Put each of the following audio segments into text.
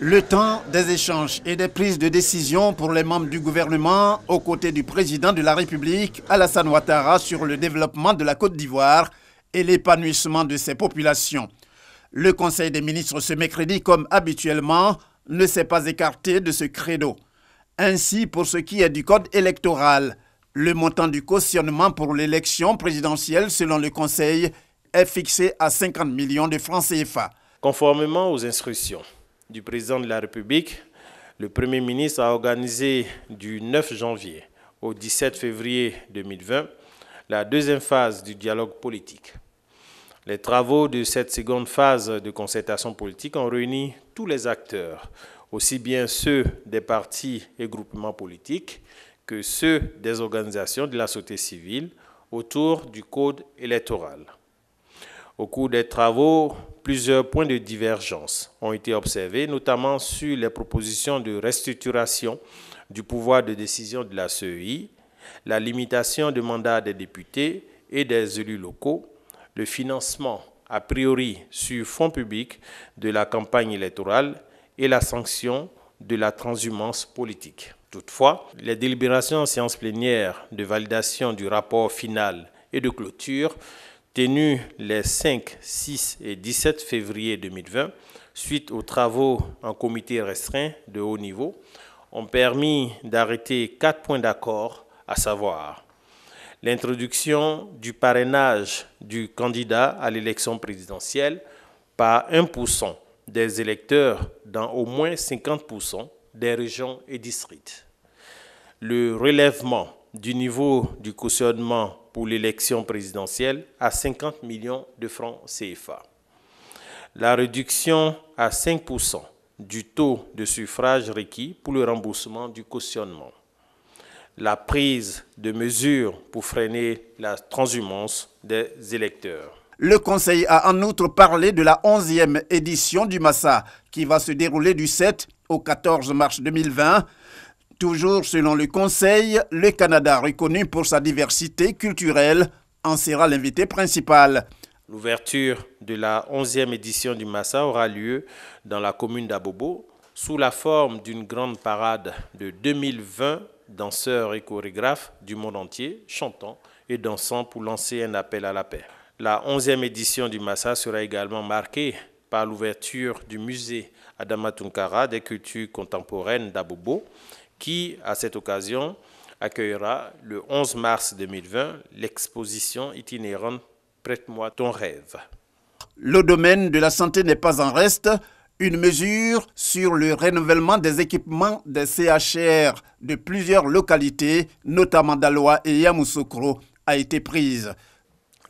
Le temps des échanges et des prises de décision pour les membres du gouvernement aux côtés du président de la République, Alassane Ouattara, sur le développement de la Côte d'Ivoire et l'épanouissement de ses populations. Le Conseil des ministres ce mercredi, comme habituellement, ne s'est pas écarté de ce credo. Ainsi, pour ce qui est du code électoral, le montant du cautionnement pour l'élection présidentielle, selon le Conseil, est fixé à 50 millions de francs CFA. Conformément aux instructions du président de la République, le Premier ministre a organisé du 9 janvier au 17 février 2020 la deuxième phase du dialogue politique. Les travaux de cette seconde phase de concertation politique ont réuni tous les acteurs, aussi bien ceux des partis et groupements politiques que ceux des organisations de la société civile autour du code électoral. Au cours des travaux, plusieurs points de divergence ont été observés, notamment sur les propositions de restructuration du pouvoir de décision de la CEI, la limitation du mandat des députés et des élus locaux, le financement a priori sur fonds publics de la campagne électorale et la sanction de la transhumance politique. Toutefois, les délibérations en séance plénière de validation du rapport final et de clôture tenues les 5, 6 et 17 février 2020, suite aux travaux en comité restreint de haut niveau, ont permis d'arrêter 4 points d'accord, à savoir l'introduction du parrainage du candidat à l'élection présidentielle par 1% des électeurs dans au moins 50% des régions et districts, le relèvement du niveau du cautionnement pour l'élection présidentielle à 50 millions de francs CFA. La réduction à 5% du taux de suffrage requis pour le remboursement du cautionnement. La prise de mesures pour freiner la transhumance des électeurs. Le Conseil a en outre parlé de la 11e édition du Massa qui va se dérouler du 7 au 14 mars 2020. Toujours selon le Conseil, le Canada, reconnu pour sa diversité culturelle, en sera l'invité principal. L'ouverture de la 11e édition du Massa aura lieu dans la commune d'Abobo sous la forme d'une grande parade de 2020 danseurs et chorégraphes du monde entier chantant et dansant pour lancer un appel à la paix. La 11e édition du Massa sera également marquée par l'ouverture du musée Adama Tounkara des cultures contemporaines d'Abobo, qui, à cette occasion, accueillera le 11 mars 2020 l'exposition itinérante « Prête-moi ton rêve ». Le domaine de la santé n'est pas en reste. Une mesure sur le renouvellement des équipements des CHR de plusieurs localités, notamment d'Aloa et Yamoussoukro, a été prise.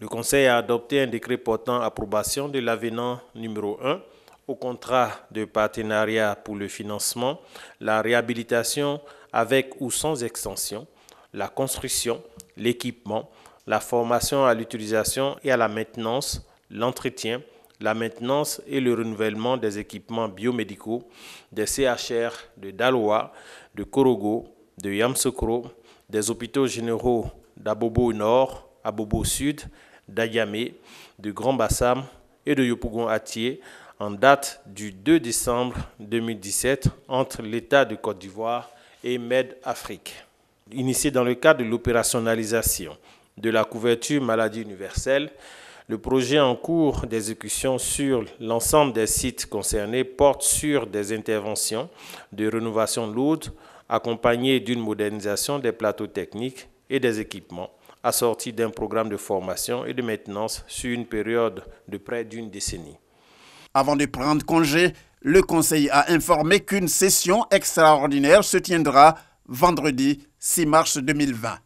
Le Conseil a adopté un décret portant approbation de l'avenant numéro 1 au contrat de partenariat pour le financement, la réhabilitation avec ou sans extension, la construction, l'équipement, la formation à l'utilisation et à la maintenance, l'entretien, la maintenance et le renouvellement des équipements biomédicaux des CHR de Daloa, de Korogo, de Yamoussoukro, des hôpitaux généraux d'Abobo Nord, Abobo Sud, d'Ayamé, de Grand Bassam et de Yopougon-Atié, en date du 2 décembre 2017 entre l'État de Côte d'Ivoire et Med-Afrique. Initié dans le cadre de l'opérationnalisation de la couverture maladie universelle, le projet en cours d'exécution sur l'ensemble des sites concernés porte sur des interventions de rénovation lourde accompagnées d'une modernisation des plateaux techniques et des équipements, assortis d'un programme de formation et de maintenance sur une période de près d'une décennie. Avant de prendre congé, le Conseil a informé qu'une session extraordinaire se tiendra vendredi 6 mars 2020.